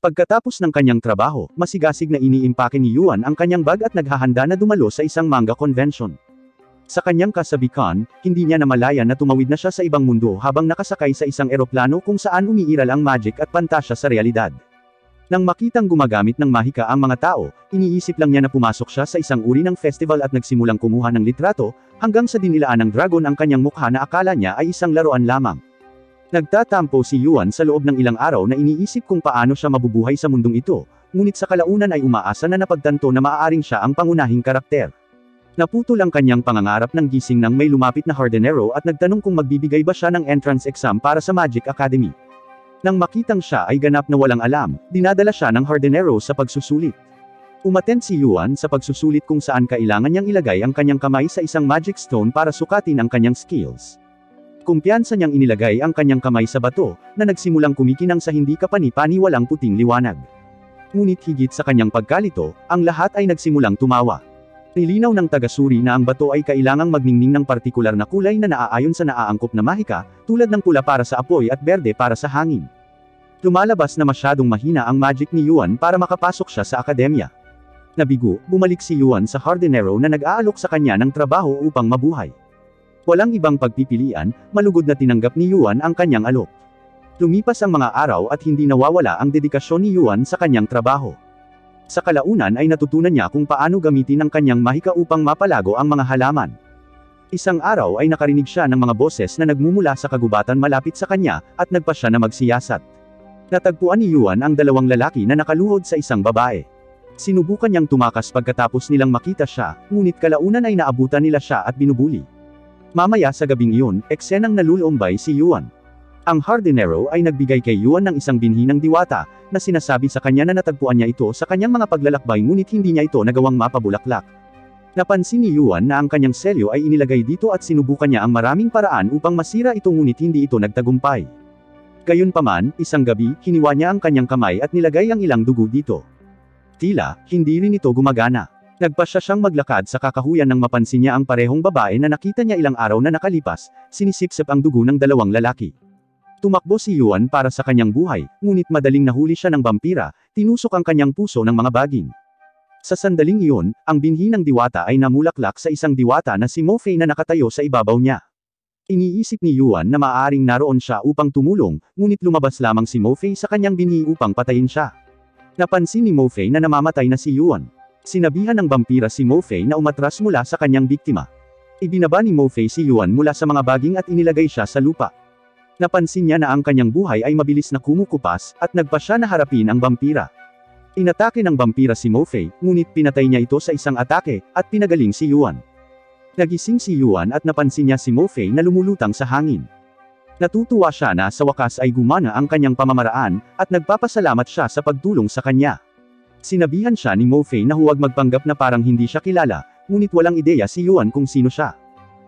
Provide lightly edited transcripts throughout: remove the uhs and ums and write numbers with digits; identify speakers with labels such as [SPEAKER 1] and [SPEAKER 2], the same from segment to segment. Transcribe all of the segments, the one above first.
[SPEAKER 1] Pagkatapos ng kanyang trabaho, masigasig na iniimpake ni Yuan ang kanyang bag at naghahanda na dumalo sa isang manga convention. Sa kanyang kasabikan, hindi niya namalayan na tumawid na siya sa ibang mundo habang nakasakay sa isang eroplano kung saan umiiral ang magic at pantasya sa realidad. Nang makitang gumagamit ng mahika ang mga tao, iniisip lang niya na pumasok siya sa isang uri ng festival at nagsimulang kumuha ng litrato, hanggang sa dinilaan ng dragon ang kanyang mukha na akala niya ay isang laruan lamang. Nagtatampo si Yuan sa loob ng ilang araw na iniisip kung paano siya mabubuhay sa mundong ito, ngunit sa kalaunan ay umaasa na napagtanto na maaaring siya ang pangunahing karakter. Naputol ang kanyang pangangarap ng gising nang may lumapit na hardinero at nagtanong kung magbibigay ba siya ng entrance exam para sa Magic Academy. Nang makitang siya ay ganap na walang alam, dinadala siya ng hardinero sa pagsusulit. Umattend si Yuan sa pagsusulit kung saan kailangan niyang ilagay ang kanyang kamay sa isang magic stone para sukatin ang kanyang skills. Kumpiyansa niyang inilagay ang kanyang kamay sa bato, na nagsimulang kumikinang sa hindi kapani-paniwalang puting liwanag. Ngunit higit sa kanyang pagkalito, ang lahat ay nagsimulang tumawa. Nilinaw ng tagasuri na ang bato ay kailangang magningning ng partikular na kulay na naaayon sa naaangkop na mahika, tulad ng pula para sa apoy at berde para sa hangin. Lumalabas na masyadong mahina ang magic ni Yuan para makapasok siya sa akademya. Nabigo, bumalik si Yuan sa hardinero na nag-aalok sa kanya ng trabaho upang mabuhay. Walang ibang pagpipilian, malugod na tinanggap ni Yuan ang kanyang alok. Lumipas ang mga araw at hindi nawawala ang dedikasyon ni Yuan sa kanyang trabaho. Sa kalaunan ay natutunan niya kung paano gamitin ang kanyang mahika upang mapalago ang mga halaman. Isang araw ay nakarinig siya ng mga boses na nagmumula sa kagubatan malapit sa kanya, at nagpa siya na magsiyasat. Natagpuan ni Yuan ang dalawang lalaki na nakaluhod sa isang babae. Sinubukan niyang tumakas pagkatapos nilang makita siya, ngunit kalaunan ay naabutan nila siya at binubuli. Mamaya sa gabing iyon, eksenang nalulumbay si Yuan. Ang hardinero ay nagbigay kay Yuan ng isang binhi ng diwata, na sinasabi sa kanya na natagpuan niya ito sa kanyang mga paglalakbay ngunit hindi niya ito nagawang mapabulaklak. Napansin ni Yuan na ang kanyang selyo ay inilagay dito at sinubukan niya ang maraming paraan upang masira ito ngunit hindi ito nagtagumpay. Gayunpaman, isang gabi, hiniwa niya ang kanyang kamay at nilagay ang ilang dugo dito. Tila, hindi rin ito gumagana. Nagpasya siyang maglakad sa kakahuyan nang mapansin niya ang parehong babae na nakita niya ilang araw na nakalipas, sinisipsip ang dugo ng dalawang lalaki. Tumakbo si Yuan para sa kanyang buhay, ngunit madaling nahuli siya ng vampira, tinusok ang kanyang puso ng mga baging. Sa sandaling iyon, ang binhi ng diwata ay namulaklak sa isang diwata na si Mo Fei na nakatayo sa ibabaw niya. Iniisip ni Yuan na maaaring naroon siya upang tumulong, ngunit lumabas lamang si Mo Fei sa kanyang binhi upang patayin siya. Napansin ni Mo Fei na namamatay na si Yuan. Sinabihan ng vampira si Mo Fei na umatras mula sa kanyang biktima. Ibinaba ni Mo Fei si Yuan mula sa mga baging at inilagay siya sa lupa. Napansin niya na ang kanyang buhay ay mabilis na kumukupas, at nagpa siya na harapin ang vampira. Inatake ng vampira si Mo Fei, ngunit pinatay niya ito sa isang atake, at pinagaling si Yuan. Nagising si Yuan at napansin niya si Mo Fei na lumulutang sa hangin. Natutuwa siya na sa wakas ay gumana ang kanyang pamamaraan, at nagpapasalamat siya sa pagtulong sa kanya. Sinabihan siya ni Mo Fei na huwag magpanggap na parang hindi siya kilala, ngunit walang ideya si Yuan kung sino siya.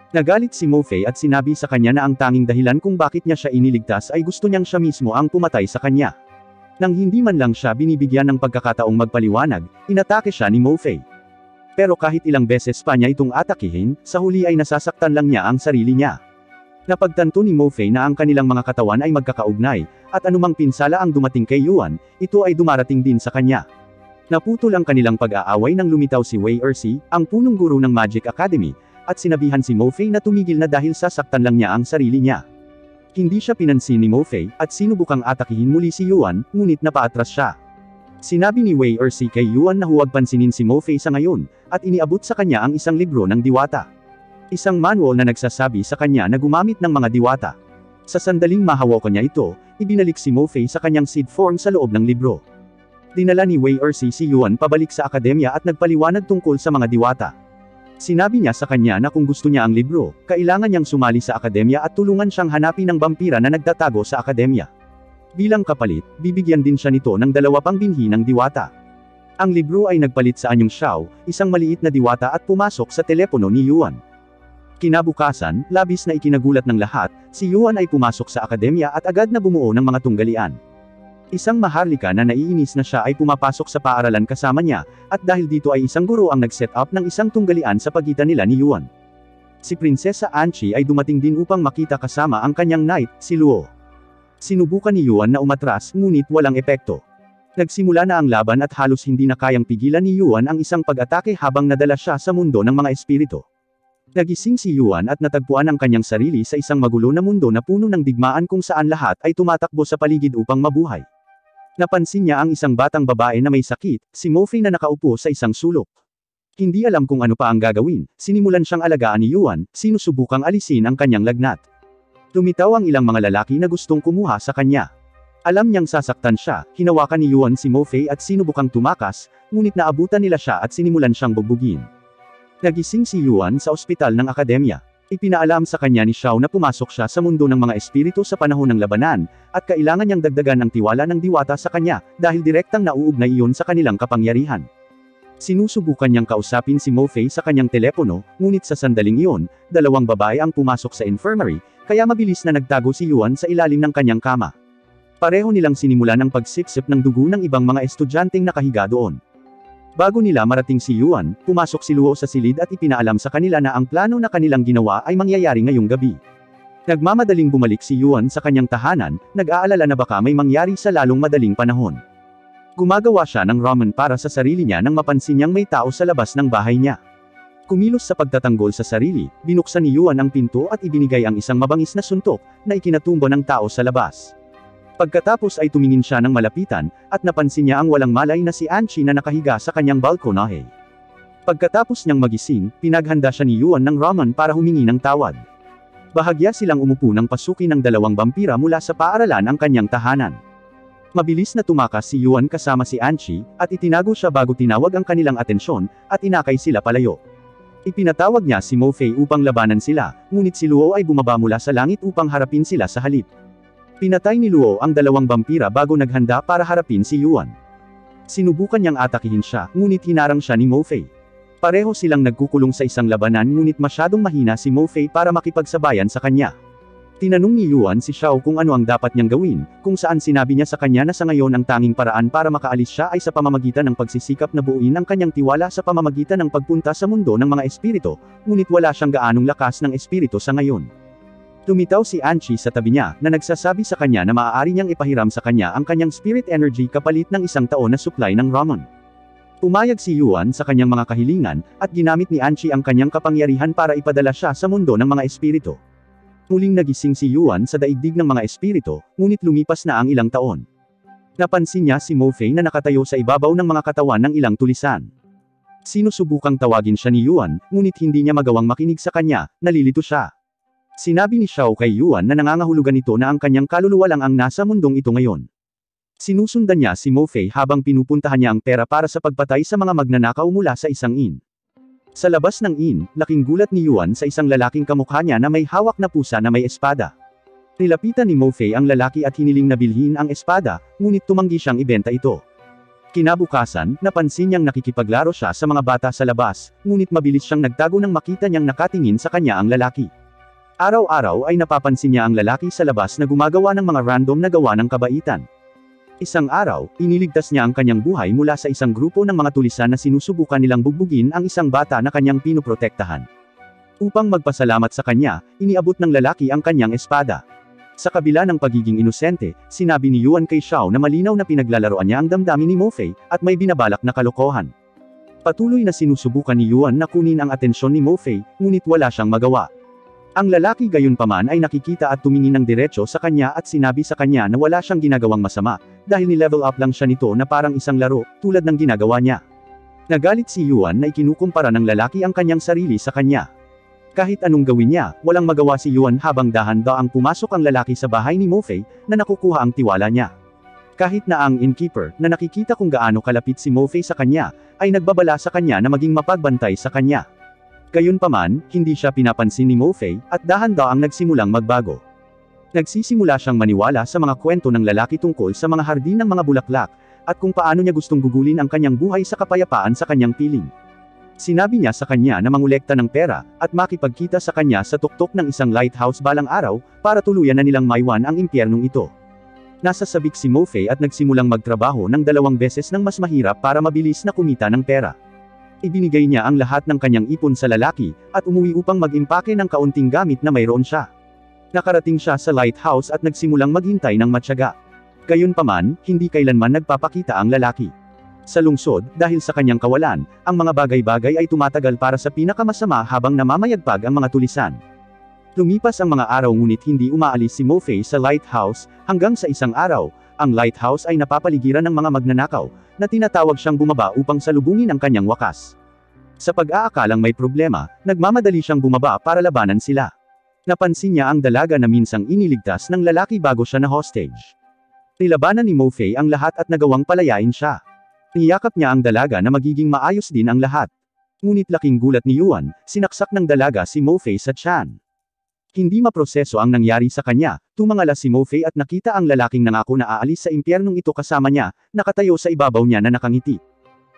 [SPEAKER 1] Nagalit si Mo Fei at sinabi sa kanya na ang tanging dahilan kung bakit niya siya iniligtas ay gusto niyang siya mismo ang pumatay sa kanya. Nang hindi man lang siya binibigyan ng pagkakataong magpaliwanag, inatake siya ni Mo Fei. Pero kahit ilang beses pa niya itong atakihin, sa huli ay nasasaktan lang niya ang sarili niya. Napagtanto ni Mo Fei na ang kanilang mga katawan ay magkakaugnay, at anumang pinsala ang dumating kay Yuan, ito ay dumarating din sa kanya. Naputol ang kanilang pag-aaway nang lumitaw si Wei Ersi, ang punong guro ng Magic Academy, at sinabihan si Mo Fei na tumigil na dahil sasaktan lang niya ang sarili niya. Hindi siya pinansin ni Mo Fei, at sinubukang atakihin muli si Yuan, ngunit napaatras siya. Sinabi ni Wei Ersi kay Yuan na huwag pansinin si Mo Fei sa ngayon, at iniabot sa kanya ang isang libro ng diwata. Isang manual na nagsasabi sa kanya na gumamit ng mga diwata. Sa sandaling mahawakan niya ito, ibinalik si Mo Fei sa kanyang seed form sa loob ng libro. Dinala ni Wei Ersi si Yuan pabalik sa akademya at nagpaliwanag tungkol sa mga diwata. Sinabi niya sa kanya na kung gusto niya ang libro, kailangan niyang sumali sa akademya at tulungan siyang hanapin ng vampira na nagtatago sa akademya. Bilang kapalit, bibigyan din siya nito ng 2 pang binhi ng diwata. Ang libro ay nagpalit sa anyong Xiao, isang maliit na diwata at pumasok sa telepono ni Yuan. Kinabukasan, labis na ikinagulat ng lahat, si Yuan ay pumasok sa akademya at agad na bumuo ng mga tunggalian. Isang maharlika na naiinis na siya ay pumapasok sa paaralan kasama niya, at dahil dito ay isang guro ang nag-set up ng isang tunggalian sa pagitan nila ni Yuan. Si Prinsesa Anchi ay dumating din upang makita kasama ang kanyang knight, si Luo. Sinubukan ni Yuan na umatras, ngunit walang epekto. Nagsimula na ang laban at halos hindi na kayang pigilan ni Yuan ang isang pag-atake habang nadala siya sa mundo ng mga espiritu. Nagising si Yuan at natagpuan ang kanyang sarili sa isang magulo na mundo na puno ng digmaan kung saan lahat ay tumatakbo sa paligid upang mabuhay. Napansin niya ang isang batang babae na may sakit, si Mo-Fei na nakaupo sa isang sulok. Hindi alam kung ano pa ang gagawin, sinimulan siyang alagaan ni Yuan, sinusubukang alisin ang kanyang lagnat. Lumitaw ang ilang mga lalaki na gustong kumuha sa kanya. Alam niyang sasaktan siya, hinawakan ni Yuan si Mo-Fei at sinubukang tumakas, ngunit naabutan nila siya at sinimulan siyang bugbugin. Nagising si Yuan sa ospital ng akademya. Ipinaalam sa kanya ni Xiao na pumasok siya sa mundo ng mga espiritu sa panahon ng labanan, at kailangan niyang dagdagan ang tiwala ng diwata sa kanya, dahil direktang nauugnay iyon sa kanilang kapangyarihan. Sinusubukan niyang kausapin si Mo-Fei sa kanyang telepono, ngunit sa sandaling iyon, dalawang babae ang pumasok sa infirmary, kaya mabilis na nagtago si Yuan sa ilalim ng kanyang kama. Pareho nilang sinimulan ang pagsipsip ng dugo ng ibang mga estudyanteng nakahiga doon. Bago nila marating si Yuan, pumasok si Luo sa silid at ipinaalam sa kanila na ang plano na kanilang ginawa ay mangyayari ngayong gabi. Nagmamadaling bumalik si Yuan sa kanyang tahanan, nag-aalala na baka may mangyari sa lalong madaling panahon. Gumagawa siya ng ramen para sa sarili niya nang mapansin niyang may tao sa labas ng bahay niya. Kumilos sa pagtatanggol sa sarili, binuksan ni Yuan ang pinto at ibinigay ang isang mabangis na suntok, na ikinatumba ng tao sa labas. Pagkatapos ay tumingin siya ng malapitan, at napansin niya ang walang malay na si Anchi na nakahiga sa kanyang balkonahe. Pagkatapos niyang magising, pinaghanda siya ni Yuan ng ramen para humingi ng tawad. Bahagya silang umupo nang pasukin ng dalawang vampira mula sa paaralan ang kanyang tahanan. Mabilis na tumakas si Yuan kasama si Anchi, at itinago siya bago tinawag ang kanilang atensyon, at inakay sila palayo. Ipinatawag niya si Mo-Fei upang labanan sila, ngunit si Luo ay bumaba mula sa langit upang harapin sila sa halip. Pinatay ni Luo ang dalawang vampira bago naghanda para harapin si Yuan. Sinubukan niyang atakihin siya, ngunit hinarang siya ni Mo-Fei. Pareho silang nagkukulong sa isang labanan ngunit masyadong mahina si Mo-Fei para makipagsabayan sa kanya. Tinanong ni Yuan si Xiao kung ano ang dapat niyang gawin, kung saan sinabi niya sa kanya na sa ngayon ang tanging paraan para makaalis siya ay sa pamamagitan ng pagsisikap na buuin ang kanyang tiwala sa pamamagitan ng pagpunta sa mundo ng mga espiritu, ngunit wala siyang gaanong lakas ng espiritu sa ngayon. Lumitaw si Anchi sa tabi niya, na nagsasabi sa kanya na maaari niyang ipahiram sa kanya ang kanyang spirit energy kapalit ng isang taon na supply ng ramen. Pumayag si Yuan sa kanyang mga kahilingan, at ginamit ni Anchi ang kanyang kapangyarihan para ipadala siya sa mundo ng mga espiritu. Muling nagising si Yuan sa daigdig ng mga espiritu, ngunit lumipas na ang ilang taon. Napansin niya si Mo-Fei na nakatayo sa ibabaw ng mga katawan ng ilang tulisan. Sinusubukang tawagin siya ni Yuan, ngunit hindi niya magawang makinig sa kanya, nalilito siya. Sinabi ni Xiao kay Yuan na nangangahulugan ito na ang kanyang kaluluwa lang ang nasa mundong ito ngayon. Sinusundan niya si Mo-Fei habang pinupuntahan niya ang pera para sa pagpatay sa mga magnanakaw mula sa isang inn. Sa labas ng inn, laking gulat ni Yuan sa isang lalaking kamukha niya na may hawak na pusa na may espada. Nilapitan ni Mo-Fei ang lalaki at hiniling na bilhin ang espada, ngunit tumanggi siyang ibenta ito. Kinabukasan, napansin niyang nakikipaglaro siya sa mga bata sa labas, ngunit mabilis siyang nagtago nang makita niyang nakatingin sa kanya ang lalaki. Araw-araw ay napapansin niya ang lalaki sa labas na gumagawa ng mga random na gawa ng kabaitan. Isang araw, iniligtas niya ang kanyang buhay mula sa isang grupo ng mga tulisan na sinusubukan nilang bugbugin ang isang bata na kanyang pinoprotektahan. Upang magpasalamat sa kanya, iniabot ng lalaki ang kanyang espada. Sa kabila ng pagiging inosente, sinabi ni Yuan kay Xiao na malinaw na pinaglalaroan niya ang damdamin ni Mo-Fei, at may binabalak na kalokohan. Patuloy na sinusubukan ni Yuan na kunin ang atensyon ni Mo-Fei, ngunit wala siyang magawa. Ang lalaki gayunpaman ay nakikita at tumingin ng diretso sa kanya at sinabi sa kanya na wala siyang ginagawang masama, dahil ni-level up lang siya nito na parang isang laro, tulad ng ginagawa niya. Nagalit si Yuan na ikinukumpara ng lalaki ang kanyang sarili sa kanya. Kahit anong gawin niya, walang magawa si Yuan habang dahan-daang pumasok ang lalaki sa bahay ni Mo-Fei, na nakukuha ang tiwala niya. Kahit na ang innkeeper, na nakikita kung gaano kalapit si Mo-Fei sa kanya, ay nagbabala sa kanya na maging mapagbantay sa kanya. Gayunpaman, hindi siya pinapansin ni Mo-Fei, at dahan-daang nagsimulang magbago. Nagsisimula siyang maniwala sa mga kwento ng lalaki tungkol sa mga hardin ng mga bulaklak, at kung paano niya gustong gugulin ang kanyang buhay sa kapayapaan sa kanyang piling. Sinabi niya sa kanya na mangolekta ng pera, at makipagkita sa kanya sa tuktok ng isang lighthouse balang araw, para tuluyan na nilang maiwan ang impyernong ito. Nasa sabik si Mo-Fei at nagsimulang magtrabaho ng 2 beses ng mas mahirap para mabilis na kumita ng pera. Ibinigay niya ang lahat ng kanyang ipon sa lalaki, at umuwi upang mag-impake ng kaunting gamit na mayroon siya. Nakarating siya sa lighthouse at nagsimulang maghintay ng matyaga. Gayunpaman, hindi kailanman nagpapakita ang lalaki. Sa lungsod, dahil sa kanyang kawalan, ang mga bagay-bagay ay tumatagal para sa pinakamasama habang namamayagpag ang mga tulisan. Lumipas ang mga araw ngunit hindi umaalis si Mo Fei sa lighthouse, hanggang sa isang araw, ang lighthouse ay napapaligiran ng mga magnanakaw, na tinatawag siyang bumaba upang salubungin ang kanyang wakas. Sa pag-aakalang may problema, nagmamadali siyang bumaba para labanan sila. Napansin niya ang dalaga na minsang iniligtas ng lalaki bago siya na hostage. Nilabanan ni Mo Fei ang lahat at nagawang palayain siya. Niyakap niya ang dalaga na magiging maayos din ang lahat. Ngunit laking gulat ni Yuan, sinaksak ng dalaga si Mo Fei sa tiyan. Hindi maproseso ang nangyari sa kanya, tumangala si Mo Fei at nakita ang lalaking nangako na aalis sa impyernong ito kasama niya, nakatayo sa ibabaw niya na nakangiti.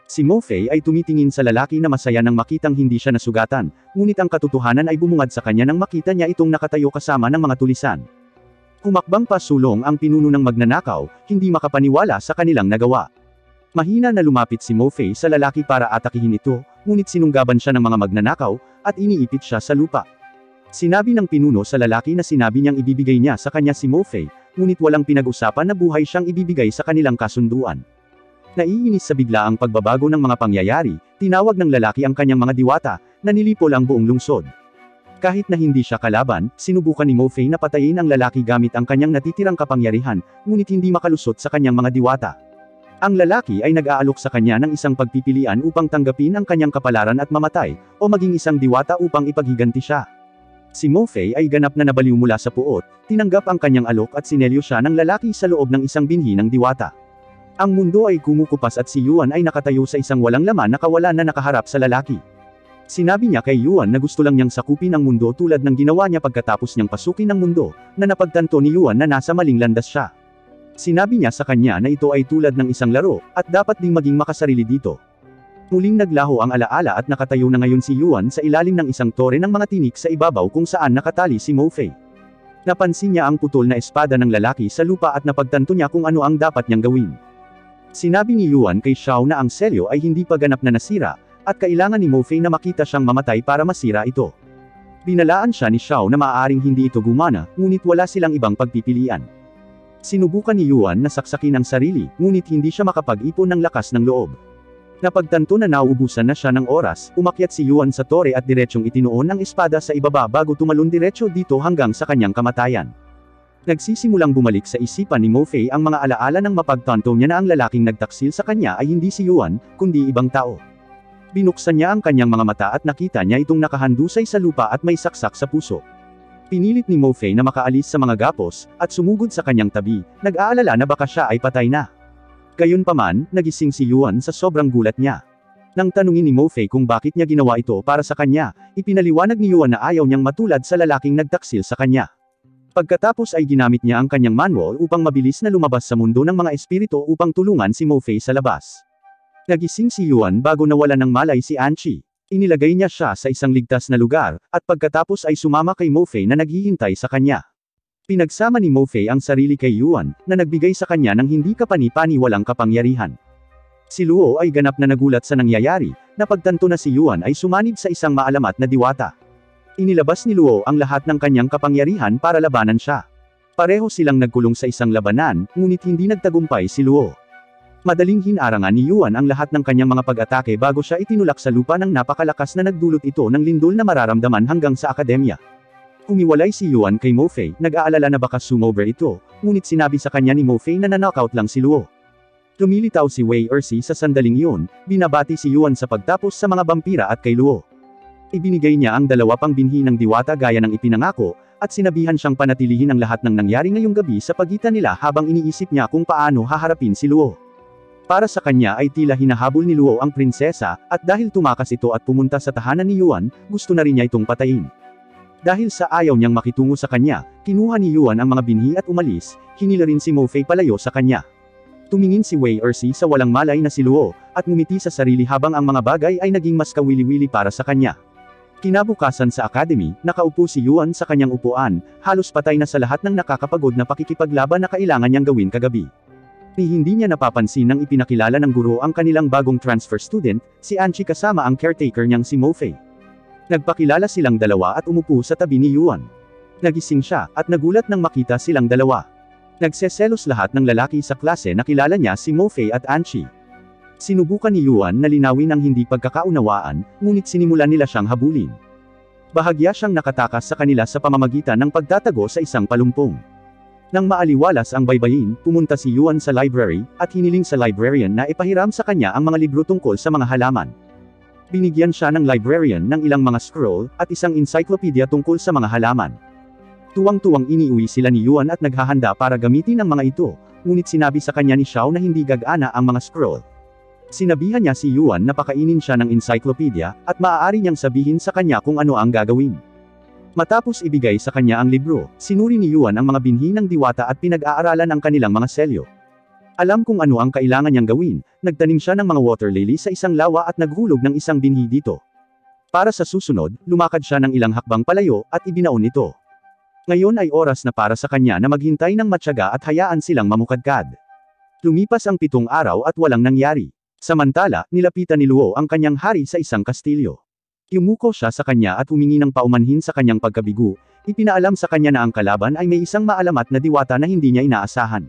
[SPEAKER 1] Si Mo Fei ay tumitingin sa lalaki na masaya nang makitang hindi siya nasugatan, ngunit ang katotohanan ay bumungad sa kanya nang makita niya itong nakatayo kasama ng mga tulisan. Humakbang pa sulong ang pinuno ng magnanakaw, hindi makapaniwala sa kanilang nagawa. Mahina na lumapit si Mo Fei sa lalaki para atakihin ito, ngunit sinunggaban siya ng mga magnanakaw, at iniipit siya sa lupa. Sinabi ng pinuno sa lalaki na sinabi niyang ibibigay niya sa kanya si Mo Fei, ngunit walang pinag-usapan na buhay siyang ibibigay sa kanilang kasunduan. Naiinis sa biglaang pagbabago ng mga pangyayari, tinawag ng lalaki ang kanyang mga diwata, na nilipol ang buong lungsod. Kahit na hindi siya kalaban, sinubukan ni Mo Fei na patayin ang lalaki gamit ang kanyang natitirang kapangyarihan, ngunit hindi makalusot sa kanyang mga diwata. Ang lalaki ay nag-aalok sa kanya ng isang pagpipilian upang tanggapin ang kanyang kapalaran at mamatay, o maging isang diwata upang ipaghiganti siya. Si Mo Fei ay ganap na nabaliw mula sa puot, tinanggap ang kanyang alok at sinelyo siya ng lalaki sa loob ng isang binhi ng diwata. Ang mundo ay kumukupas at si Yuan ay nakatayo sa isang walang laman na kawalan na nakaharap sa lalaki. Sinabi niya kay Yuan na gusto lang niyang sakupin ang mundo tulad ng ginawa niya pagkatapos niyang pasukin ang mundo, na napagtanto ni Yuan na nasa maling landas siya. Sinabi niya sa kanya na ito ay tulad ng isang laro, at dapat ding maging makasarili dito. Muling naglaho ang alaala at nakatayo na ngayon si Yuan sa ilalim ng isang tore ng mga tinik sa ibabaw kung saan nakatali si Mo Fei. Napansin niya ang putol na espada ng lalaki sa lupa at napagtanto niya kung ano ang dapat niyang gawin. Sinabi ni Yuan kay Xiao na ang selyo ay hindi pa ganap na nasira, at kailangan ni Mo Fei na makita siyang mamatay para masira ito. Binalaan siya ni Xiao na maaaring hindi ito gumana, ngunit wala silang ibang pagpipilian. Sinubukan ni Yuan na saksakin ang sarili, ngunit hindi siya makapag-ipon ng lakas ng loob. Napagtanto na nauubusan na siya ng oras, umakyat si Yuan sa tore at diretsyong itinuon ang espada sa ibaba bago tumalon diretsyo dito hanggang sa kanyang kamatayan. Nagsisimulang bumalik sa isipan ni Mo Fei ang mga alaala ng mapagtanto niya na ang lalaking nagtaksil sa kanya ay hindi si Yuan, kundi ibang tao. Binuksan niya ang kanyang mga mata at nakita niya itong nakahandusay sa lupa at may saksak sa puso. Pinilit ni Mo Fei na makaalis sa mga gapos, at sumugod sa kanyang tabi, nag-aalala na baka siya ay patay na. Gayunpaman, nagising si Yuan sa sobrang gulat niya. Nang tanungin ni Mo Fei kung bakit niya ginawa ito para sa kanya, ipinaliwanag ni Yuan na ayaw niyang matulad sa lalaking nagtaksil sa kanya. Pagkatapos ay ginamit niya ang kanyang manual upang mabilis na lumabas sa mundo ng mga espiritu upang tulungan si Mo Fei sa labas. Nagising si Yuan bago nawalan ng malay si Anchi. Inilagay niya siya sa isang ligtas na lugar, at pagkatapos ay sumama kay Mo Fei na naghihintay sa kanya. Pinagsama ni Mo Fei ang sarili kay Yuan, na nagbigay sa kanya ng hindi kapani-paniwalang kapangyarihan. Si Luo ay ganap na nagulat sa nangyayari, napagtanto na si Yuan ay sumanib sa isang maalamat na diwata. Inilabas ni Luo ang lahat ng kanyang kapangyarihan para labanan siya. Pareho silang nagkulong sa isang labanan, ngunit hindi nagtagumpay si Luo. Madaling hinarangan ni Yuan ang lahat ng kanyang mga pag-atake bago siya itinulak sa lupa ng napakalakas na nagdulot ito ng lindol na mararamdaman hanggang sa akademya. Umiwalay si Yuan kay Mo Fei, nag-aalala na baka sumover ito, ngunit sinabi sa kanya ni Mo Fei na nanockout lang si Luo. Lumilitaw si Wei Ersi sa sandaling iyon, binabati si Yuan sa pagtapos sa mga vampira at kay Luo. Ibinigay niya ang 2 pang binhi ng diwata gaya ng ipinangako, at sinabihan siyang panatilihin ang lahat ng nangyari ngayong gabi sa pagitan nila habang iniisip niya kung paano haharapin si Luo. Para sa kanya ay tila hinahabol ni Luo ang prinsesa, at dahil tumakas ito at pumunta sa tahanan ni Yuan, gusto na rin niya itong patayin. Dahil sa ayaw niyang makitungo sa kanya, kinuha ni Yuan ang mga binhi at umalis, hinila rin si Mo Fei palayo sa kanya. Tumingin si Wei Ersi sa walang malay na si Luo, at ngumiti sa sarili habang ang mga bagay ay naging mas kawili-wili para sa kanya. Kinabukasan sa academy, nakaupo si Yuan sa kanyang upuan, halos patay na sa lahat ng nakakapagod na pakikipaglaban na kailangan niyang gawin kagabi. Hindi niya napapansin nang ipinakilala ng guro ang kanilang bagong transfer student, si Anchi kasama ang caretaker niyang si Mo Fei. Nagpakilala silang dalawa at umupo sa tabi ni Yuan. Nagising siya, at nagulat nang makita silang dalawa. Nagseselos lahat ng lalaki sa klase na kilala niya si Mo Fei at Anchi. Sinubukan ni Yuan na linawin ang hindi pagkakaunawaan, ngunit sinimulan nila siyang habulin. Bahagya siyang nakatakas sa kanila sa pamamagitan ng pagtatago sa isang palumpong. Nang maaliwalas ang baybayin, pumunta si Yuan sa library, at hiniling sa librarian na ipahiram sa kanya ang mga libro tungkol sa mga halaman. Binigyan siya ng librarian ng ilang mga scroll, at isang encyclopedia tungkol sa mga halaman. Tuwang-tuwang iniuwi sila ni Yuan at naghahanda para gamitin ang mga ito, ngunit sinabi sa kanya ni Xiao na hindi gagana ang mga scroll. Sinabihan niya si Yuan na pakainin siya ng encyclopedia, at maaari niyang sabihin sa kanya kung ano ang gagawin. Matapos ibigay sa kanya ang libro, sinuri ni Yuan ang mga binhi ng diwata at pinag-aaralan ang kanilang mga selyo. Alam kung ano ang kailangan niyang gawin, nagtanim siya ng mga water lily sa isang lawa at naghulog ng isang binhi dito. Para sa susunod, lumakad siya ng ilang hakbang palayo, at ibinaon ito. Ngayon ay oras na para sa kanya na maghintay ng matyaga at hayaan silang mamukadkad. Lumipas ang 7 araw at walang nangyari. Samantala, nilapitan ni Luo ang kanyang hari sa isang kastilyo. Yumuko siya sa kanya at humingi ng paumanhin sa kanyang pagkabigo, ipinaalam sa kanya na ang kalaban ay may isang maalamat na diwata na hindi niya inaasahan.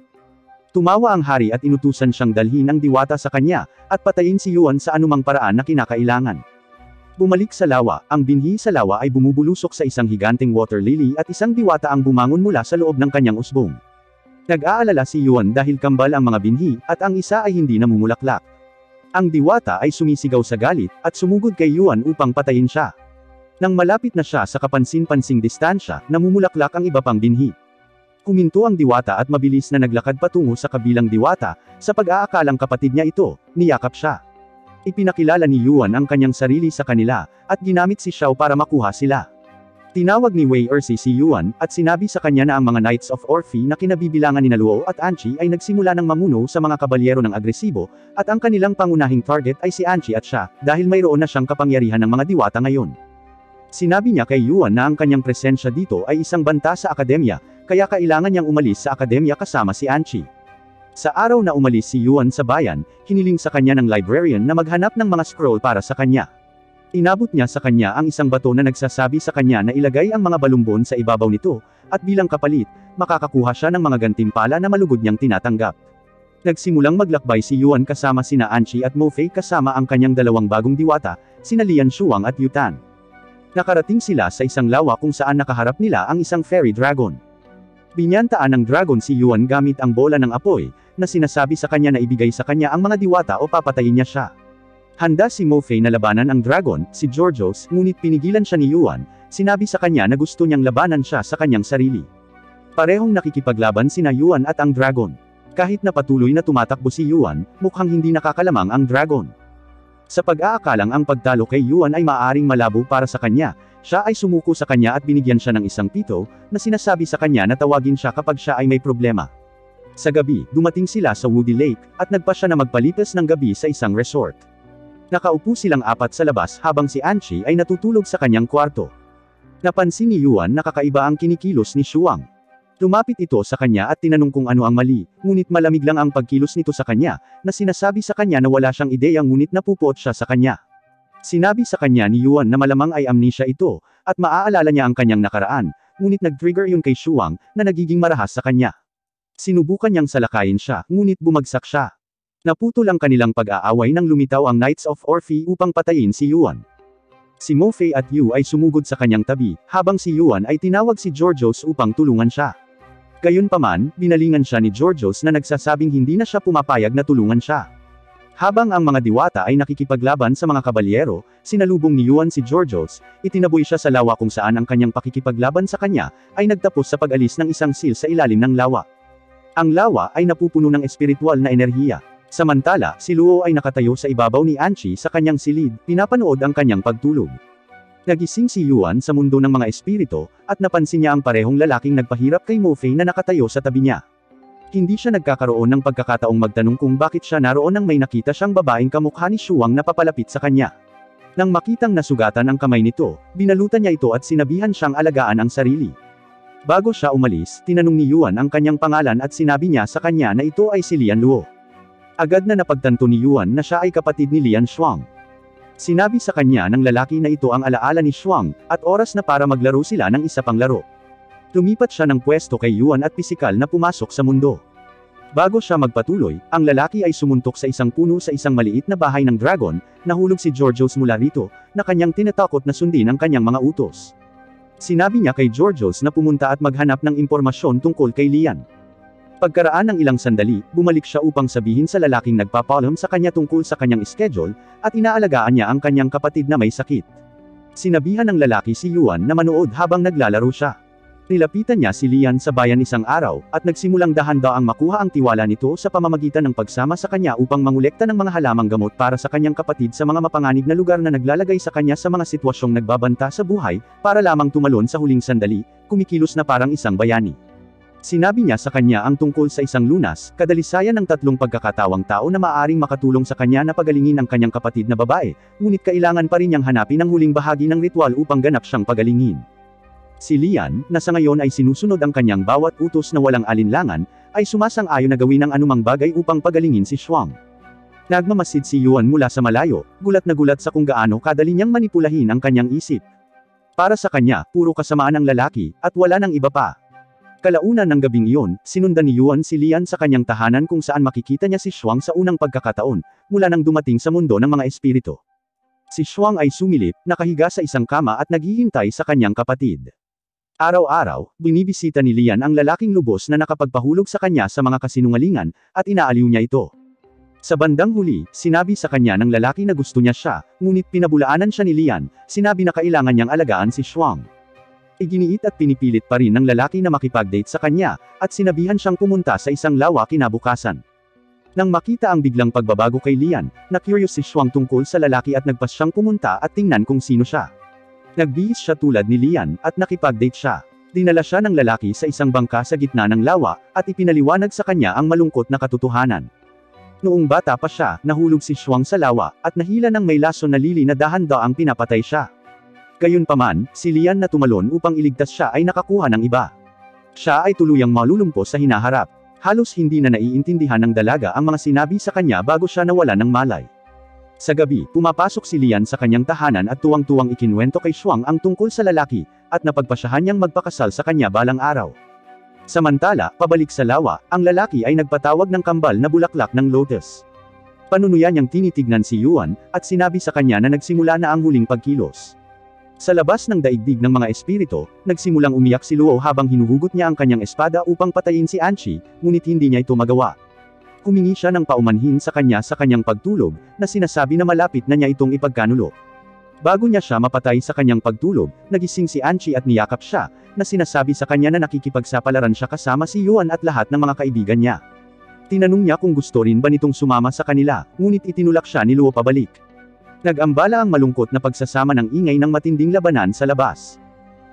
[SPEAKER 1] Tumawa ang hari at inutusan siyang dalhin ang diwata sa kanya, at patayin si Yuan sa anumang paraan na kinakailangan. Bumalik sa lawa, ang binhi sa lawa ay bumubulusok sa isang higanteng water lily at isang diwata ang bumangon mula sa loob ng kanyang usbong. Nag-aalala si Yuan dahil kambal ang mga binhi, at ang isa ay hindi namumulaklak. Ang diwata ay sumisigaw sa galit, at sumugod kay Yuan upang patayin siya. Nang malapit na siya sa kapansin-pansing distansya, namumulaklak ang iba pang binhi. Kuminto ang diwata at mabilis na naglakad patungo sa kabilang diwata, sa pag-aakalang kapatid niya ito, niyakap siya. Ipinakilala ni Yuan ang kanyang sarili sa kanila, at ginamit si Xiao para makuha sila. Tinawag ni Wei Ersi si Yuan, at sinabi sa kanya na ang mga Knights of Orphy na kinabibilangan ni Luo at Anchi ay nagsimula ng mamuno sa mga kabalyero ng agresibo, at ang kanilang pangunahing target ay si Anchi at siya, dahil mayroon na siyang kapangyarihan ng mga diwata ngayon. Sinabi niya kay Yuan na ang kanyang presensya dito ay isang banta sa akademya, kaya kailangan niyang umalis sa akademya kasama si Anchi. Sa araw na umalis si Yuan sa bayan, hiniling sa kanya ng librarian na maghanap ng mga scroll para sa kanya. Inabot niya sa kanya ang isang bato na nagsasabi sa kanya na ilagay ang mga balumbon sa ibabaw nito, at bilang kapalit, makakakuha siya ng mga gantimpala na malugod niyang tinatanggap. Nagsimulang maglakbay si Yuan kasama sina Anchi at Mo Fei kasama ang kanyang dalawang bagong diwata, sina Lian Shuang at Yutan. Nakarating sila sa isang lawa kung saan nakaharap nila ang isang fairy dragon. Binyantaan ng dragon si Yuan gamit ang bola ng apoy, na sinasabi sa kanya na ibigay sa kanya ang mga diwata o papatayin niya siya. Handa si Mo Fei na labanan ang dragon, si Georgios, ngunit pinigilan siya ni Yuan, sinabi sa kanya na gusto niyang labanan siya sa kanyang sarili. Parehong nakikipaglaban sina Yuan at ang dragon. Kahit na patuloy na tumatakbo si Yuan, mukhang hindi nakakalamang ang dragon. Sa pag-aakalang ang pagtalo kay Yuan ay maaaring malabo para sa kanya, siya ay sumuko sa kanya at binigyan siya ng isang pito, na sinasabi sa kanya na tawagin siya kapag siya ay may problema. Sa gabi, dumating sila sa Woody Lake, at nagpa siya na magpalipas ng gabi sa isang resort. Nakaupo silang apat sa labas habang si Anchi ay natutulog sa kanyang kwarto. Napansin ni Yuan na kakaiba ang kinikilos ni Shuang. Lumapit ito sa kanya at tinanong kung ano ang mali, ngunit malamig lang ang pagkilos nito sa kanya, na sinasabi sa kanya na wala siyang ideya ngunit napupuot siya sa kanya. Sinabi sa kanya ni Yuan na malamang ay amnesia ito, at maaalala niya ang kanyang nakaraan, ngunit nag-trigger yun kay Shuang, na nagiging marahas sa kanya. Sinubukan niyang salakayin siya, ngunit bumagsak siya. Naputol ang kanilang pag-aaway nang lumitaw ang Knights of Orphy upang patayin si Yuan. Si Mo Fei at Yu ay sumugod sa kanyang tabi, habang si Yuan ay tinawag si Georgios upang tulungan siya. Gayunpaman, binalingan siya ni Georgios na nagsasabing hindi na siya pumapayag na tulungan siya. Habang ang mga diwata ay nakikipaglaban sa mga kabalyero, sinalubong ni Yuan si Georgios, itinaboy siya sa lawa kung saan ang kanyang pakikipaglaban sa kanya, ay nagtapos sa pag-alis ng isang seal sa ilalim ng lawa. Ang lawa ay napupuno ng espiritual na enerhiya. Samantala, si Luo ay nakatayo sa ibabaw ni Anchi sa kanyang silid, pinapanood ang kanyang pagtulog. Nagising si Yuan sa mundo ng mga espiritu, at napansin niya ang parehong lalaking nagpahirap kay Mo Fei na nakatayo sa tabi niya. Hindi siya nagkakaroon ng pagkakataong magtanong kung bakit siya naroon nang may nakita siyang babaeng kamukha ni Shuang na papalapit sa kanya. Nang makitang nasugatan ang kamay nito, binalutan niya ito at sinabihan siyang alagaan ang sarili. Bago siya umalis, tinanong ni Yuan ang kanyang pangalan at sinabi niya sa kanya na ito ay si Lian Luo. Agad na napagtanto ni Yuan na siya ay kapatid ni Lian Shuang. Sinabi sa kanya ng lalaki na ito ang alaala ni Shuang, at oras na para maglaro sila ng isa pang laro. Lumipat siya ng pwesto kay Yuan at pisikal na pumasok sa mundo. Bago siya magpatuloy, ang lalaki ay sumuntok sa isang puno sa isang maliit na bahay ng dragon, nahulog si Georgios mula rito, na kanyang tinatakot na sundin ang kanyang mga utos. Sinabi niya kay Georgios na pumunta at maghanap ng impormasyon tungkol kay Lian. Pagkaraan ng ilang sandali, bumalik siya upang sabihin sa lalaking nagpapaalam sa kanya tungkol sa kanyang schedule, at inaalagaan niya ang kanyang kapatid na may sakit. Sinabihan ng lalaki si Yuan na manood habang naglalaro siya. Nilapitan niya si Lian sa bayan isang araw, at nagsimulang dahan-daang makuha ang tiwala nito sa pamamagitan ng pagsama sa kanya upang mangolekta ng mga halamang gamot para sa kanyang kapatid sa mga mapanganib na lugar na naglalagay sa kanya sa mga sitwasyong nagbabanta sa buhay, para lamang tumalon sa huling sandali, kumikilos na parang isang bayani. Sinabi niya sa kanya ang tungkol sa isang lunas, kadalisayan ng 3 pagkakatawang tao na maaaring makatulong sa kanya na pagalingin ang kanyang kapatid na babae, ngunit kailangan pa rin niyang hanapin ang huling bahagi ng ritual upang ganap siyang pagalingin. Si Lian, na sa ngayon ay sinusunod ang kanyang bawat utos na walang alinlangan, ay sumasang-ayon na gawin ang anumang bagay upang pagalingin si Shuang. Nagmamasid si Yuan mula sa malayo, gulat na gulat sa kung gaano kadali niyang manipulahin ang kanyang isip. Para sa kanya, puro kasamaan ang lalaki, at wala nang iba pa. Kalaunan ng gabing iyon, sinundan ni Yuan si Lian sa kanyang tahanan kung saan makikita niya si Shuang sa unang pagkakataon, mula nang dumating sa mundo ng mga espiritu. Si Shuang ay sumilip, nakahiga sa isang kama at naghihintay sa kanyang kapatid. Araw-araw, binibisita ni Lian ang lalaking lubos na nakapagpahulog sa kanya sa mga kasinungalingan, at inaaliw niya ito. Sa bandang huli, sinabi sa kanya ng lalaki na gusto niya siya, ngunit pinabulaanan siya ni Lian, sinabi na kailangan niyang alagaan si Shuang. Iginiit at pinipilit pa rin ng lalaki na makipag-date sa kanya, at sinabihan siyang pumunta sa isang lawa kinabukasan. Nang makita ang biglang pagbabago kay Lian, na-curious si Shuang tungkol sa lalaki at nagpas siyang pumunta at tingnan kung sino siya. Nagbihis siya tulad ni Lian, at nakipag-date siya. Dinala siya ng lalaki sa isang bangka sa gitna ng lawa, at ipinaliwanag sa kanya ang malungkot na katotohanan. Noong bata pa siya, nahulog si Shuang sa lawa, at nahila ng may lason na lili na dahan-daang pinapatay siya. Gayunpaman, si Lian na tumalon upang iligtas siya ay nakakuha ng iba. Siya ay tuluyang malulumpo sa hinaharap. Halos hindi na naiintindihan ng dalaga ang mga sinabi sa kanya bago siya nawala ng malay. Sa gabi, pumapasok si Lian sa kanyang tahanan at tuwang-tuwang ikinwento kay Shuang ang tungkol sa lalaki, at napagpasyahan niyang magpakasal sa kanya balang araw. Samantala, pabalik sa lawa, ang lalaki ay nagpatawag ng kambal na bulaklak ng lotus. Panunuyan niyang tinitignan si Yuan, at sinabi sa kanya na nagsimula na ang huling pagkilos. Sa labas ng daigdig ng mga espiritu, nagsimulang umiyak si Luo habang hinuhugot niya ang kanyang espada upang patayin si Anchi, ngunit hindi niya ito magawa. Humingi siya ng paumanhin sa kanyang pagtulog, na sinasabi na malapit na niya itong ipagkanulo. Bago niya siya mapatay sa kanyang pagtulog, nagising si Anchi at niyakap siya, na sinasabi sa kanya na nakikipagsapalaran siya kasama si Yuan at lahat ng mga kaibigan niya. Tinanong niya kung gusto rin ba nitong sumama sa kanila, ngunit itinulak siya ni Luo pabalik. Nag-ambala ang malungkot na pagsasama ng ingay ng matinding labanan sa labas.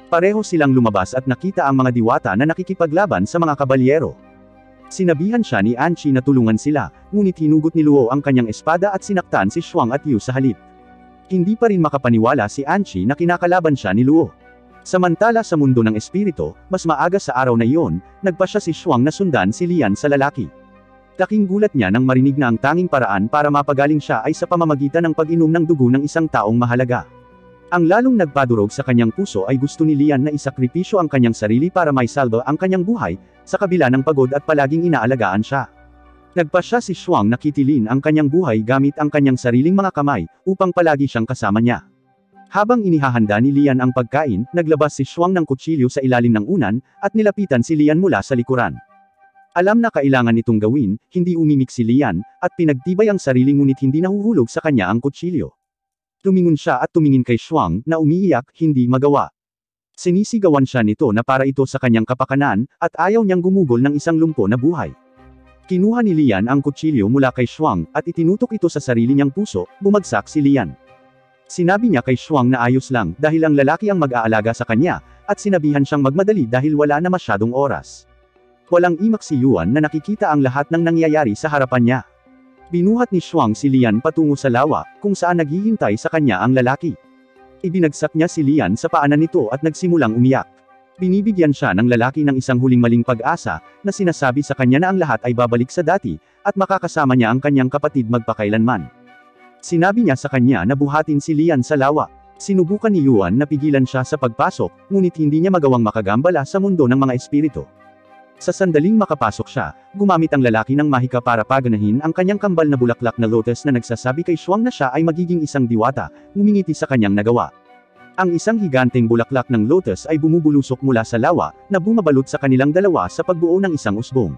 [SPEAKER 1] Pareho silang lumabas at nakita ang mga diwata na nakikipaglaban sa mga kabalyero. Sinabihan siya ni Anchi na tulungan sila, ngunit hinugot ni Luo ang kanyang espada at sinaktan si Shuang at Yu sa halip. Hindi pa rin makapaniwala si Anchi na kinakalaban siya ni Luo. Samantala sa mundo ng espiritu, mas maaga sa araw na iyon, nagpasya si Shuang na sundan si Lian sa lalaki. Laking gulat niya nang marinig na ang tanging paraan para mapagaling siya ay sa pamamagitan ng pag-inom ng dugo ng isang taong mahalaga. Ang lalong nagpadurog sa kanyang puso ay gusto ni Lian na isakripisyo ang kanyang sarili para maisalba ang kanyang buhay, sa kabila ng pagod at palaging inaalagaan siya. Nagpasya si Shuang na kitilin ang kanyang buhay gamit ang kanyang sariling mga kamay, upang palagi siyang kasama niya. Habang inihahanda ni Lian ang pagkain, naglabas si Shuang ng kutsilyo sa ilalim ng unan, at nilapitan si Lian mula sa likuran. Alam na kailangan itong gawin, hindi umimik si Lian, at pinagtibay ang sarili ngunit hindi nahuhulog sa kanya ang kutsilyo. Tumingon siya at tumingin kay Shuang, na umiiyak, hindi magawa. Sinisigawan siya nito na para ito sa kanyang kapakanan, at ayaw niyang gumugol ng isang lumpo na buhay. Kinuha ni Lian ang kutsilyo mula kay Shuang, at itinutok ito sa sarili niyang puso, bumagsak si Lian. Sinabi niya kay Shuang na ayos lang, dahil ang lalaki ang mag-aalaga sa kanya, at sinabihan siyang magmadali dahil wala na masyadong oras. Walang imak si Yuan na nakikita ang lahat ng nangyayari sa harapan niya. Binuhat ni Shuang si Lian patungo sa lawa, kung saan naghihintay sa kanya ang lalaki. Ibinagsak niya si Lian sa paanan nito at nagsimulang umiyak. Binibigyan siya ng lalaki ng isang huling maling pag-asa, na sinasabi sa kanya na ang lahat ay babalik sa dati, at makakasama niya ang kanyang kapatid magpakailanman. Sinabi niya sa kanya na buhatin si Lian sa lawa. Sinubukan ni Yuan na pigilan siya sa pagpasok, ngunit hindi niya magawang makagambala sa mundo ng mga espiritu. Sa sandaling makapasok siya, gumamit ang lalaki ng mahika para paganahin ang kanyang kambal na bulaklak na lotus na nagsasabi kay Shuang na siya ay magiging isang diwata, ngumingiti sa kanyang nagawa. Ang isang higanteng bulaklak ng lotus ay bumubulusok mula sa lawa, na bumabalot sa kanilang dalawa sa pagbuo ng isang usbong.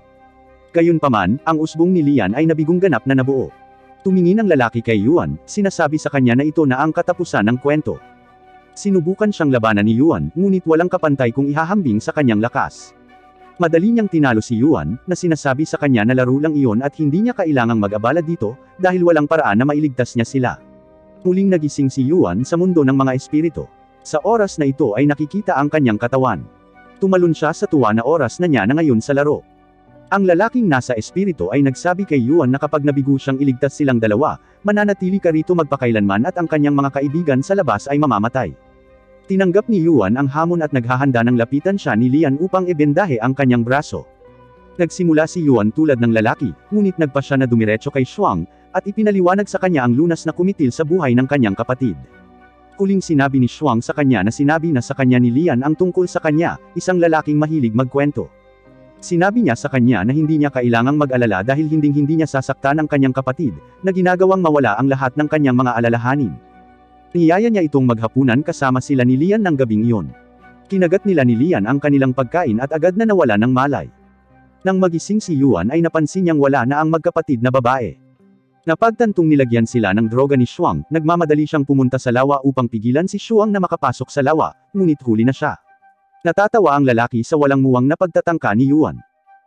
[SPEAKER 1] Gayunpaman, ang usbong ni Lian ay nabigong ganap na nabuo. Tumingin ang lalaki kay Yuan, sinasabi sa kanya na ito na ang katapusan ng kwento. Sinubukan siyang labanan ni Yuan, ngunit walang kapantay kung ihahambing sa kanyang lakas. Madali niyang tinalo si Yuan, na sinasabi sa kanya na laro lang iyon at hindi niya kailangang mag-abala dito, dahil walang paraan na mailigtas niya sila. Muling nagising si Yuan sa mundo ng mga espiritu. Sa oras na ito ay nakikita ang kanyang katawan. Tumalon siya sa tuwa na oras na niya na ngayon sa laro. Ang lalaking nasa espiritu ay nagsabi kay Yuan na kapag nabigo siyang iligtas silang dalawa, mananatili ka rito magpakailanman at ang kanyang mga kaibigan sa labas ay mamamatay. Tinanggap ni Yuan ang hamon at naghahanda ng lapitan siya ni Lian upang ibendahe ang kanyang braso. Nagsimula si Yuan tulad ng lalaki, ngunit nagpa siya na dumiretso kay Shuang, at ipinaliwanag sa kanya ang lunas na kumitil sa buhay ng kanyang kapatid. Huling sinabi ni Shuang sa kanya na sinabi na sa kanya ni Lian ang tungkol sa kanya, isang lalaking mahilig magkwento. Sinabi niya sa kanya na hindi niya kailangang mag-alala dahil hinding-hindi niya sasaktan ang kanyang kapatid, na ginagawang mawala ang lahat ng kanyang mga alalahanin. Niyaya niya itong maghapunan kasama sila ni Lian ng gabing iyon. Kinagat nila ni Lian ang kanilang pagkain at agad na nawala ng malay. Nang magising si Yuan ay napansin niyang wala na ang magkapatid na babae. Napagtantong nilagyan sila ng droga ni Shuang, nagmamadali siyang pumunta sa lawa upang pigilan si Shuang na makapasok sa lawa, ngunit huli na siya. Natatawa ang lalaki sa walang muwang na pagtatangka ni Yuan.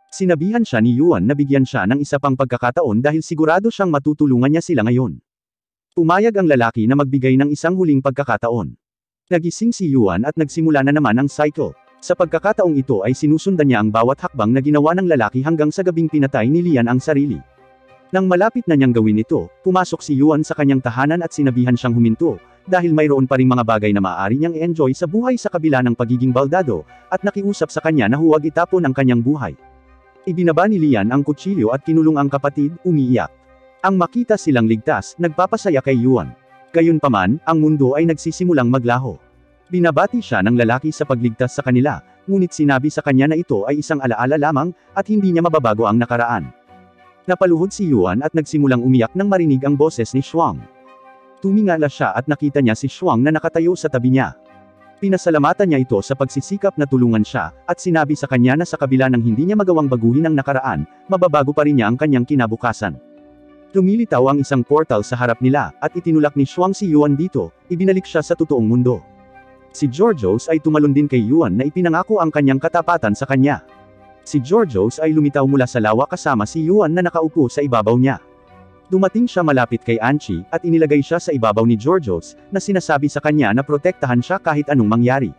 [SPEAKER 1] Sinabihan siya ni Yuan na bigyan siya ng isa pang pagkakataon dahil sigurado siyang matutulungan niya sila ngayon. Pumayag ang lalaki na magbigay ng isang huling pagkakataon. Nagising si Yuan at nagsimula na naman ang cycle. Sa pagkakataong ito ay sinusundan niya ang bawat hakbang na ginawa ng lalaki hanggang sa gabing pinatay ni Lian ang sarili. Nang malapit na niyang gawin ito, pumasok si Yuan sa kanyang tahanan at sinabihan siyang huminto, dahil mayroon pa ring mga bagay na maaari niyang enjoy sa buhay sa kabila ng pagiging baldado, at nakiusap sa kanya na huwag itapon ang kanyang buhay. Ibinaba ni Lian ang kutsilyo at kinulong ang kapatid, umiiyak. Ang makita silang ligtas, nagpapasaya kay Yuan. Gayunpaman, ang mundo ay nagsisimulang maglaho. Binabati siya ng lalaki sa pagligtas sa kanila, ngunit sinabi sa kanya na ito ay isang alaala lamang, at hindi niya mababago ang nakaraan. Napaluhod si Yuan at nagsimulang umiyak nang marinig ang boses ni Shuang. Tumingala siya at nakita niya si Shuang na nakatayo sa tabi niya. Pinasalamatan niya ito sa pagsisikap na tulungan siya, at sinabi sa kanya na sa kabila ng hindi niya magawang baguhin ang nakaraan, mababago pa rin niya ang kanyang kinabukasan. Lumilitaw ang isang portal sa harap nila, at itinulak ni Shuang si Yuan dito, ibinalik siya sa totoong mundo. Si Georgios ay tumalon din kay Yuan na ipinangako ang kanyang katapatan sa kanya. Si Georgios ay lumitaw mula sa lawa kasama si Yuan na nakaupo sa ibabaw niya. Dumating siya malapit kay Anchi, at inilagay siya sa ibabaw ni Georgios, na sinasabi sa kanya na protektahan siya kahit anong mangyari.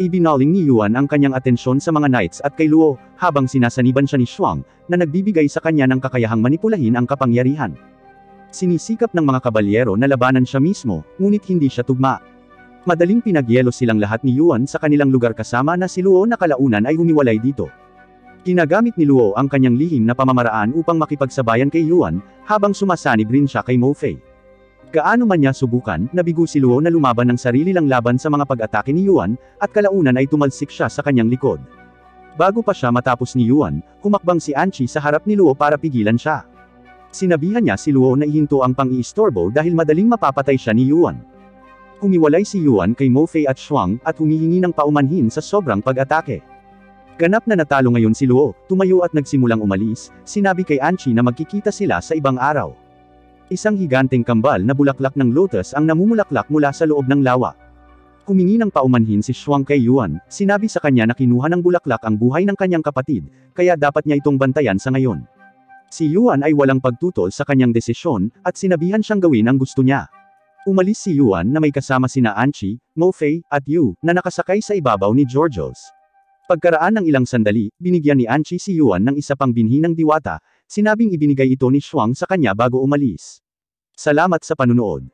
[SPEAKER 1] Ibinaling ni Yuan ang kanyang atensyon sa mga knights at kay Luo, habang sinasaniban siya ni Shuang, na nagbibigay sa kanya ng kakayahang manipulahin ang kapangyarihan. Sinisikap ng mga kabalyero na labanan siya mismo, ngunit hindi siya tugma. Madaling pinagyelo silang lahat ni Yuan sa kanilang lugar kasama na si Luo na kalaunan ay humiwalay dito. Ginagamit ni Luo ang kanyang lihim na pamamaraan upang makipagsabayan kay Yuan, habang sumasanib rin siya kay Mo Fei. Gaano man niya subukan, nabigo si Luo na lumaban ng sarili lang laban sa mga pag-atake ni Yuan, at kalaunan ay tumalsik siya sa kanyang likod. Bago pa siya matapos ni Yuan, humakbang si Anchi sa harap ni Luo para pigilan siya. Sinabihan niya si Luo na ihinto ang pang-iistorbo dahil madaling mapapatay siya ni Yuan. Humiwalay si Yuan kay Mo Fei at Shuang, at humihingi ng paumanhin sa sobrang pag-atake. Ganap na natalo ngayon si Luo, tumayo at nagsimulang umalis, sinabi kay Anchi na magkikita sila sa ibang araw. Isang higanteng kambal na bulaklak ng lotus ang namumulaklak mula sa loob ng lawa. Humingi ng paumanhin si Shuang kay Yuan, sinabi sa kanya na kinuha ng bulaklak ang buhay ng kanyang kapatid, kaya dapat niya itong bantayan sa ngayon. Si Yuan ay walang pagtutol sa kanyang desisyon, at sinabihan siyang gawin ang gusto niya. Umalis si Yuan na may kasama sina Anchi, Mo Fei, at Yu, na nakasakay sa ibabaw ni Georgios. Pagkaraan ng ilang sandali, binigyan ni Anchi si Yuan ng isa pang binhi ng diwata, sinabing ibinigay ito ni Shuang sa kanya bago umalis. Salamat sa panunood.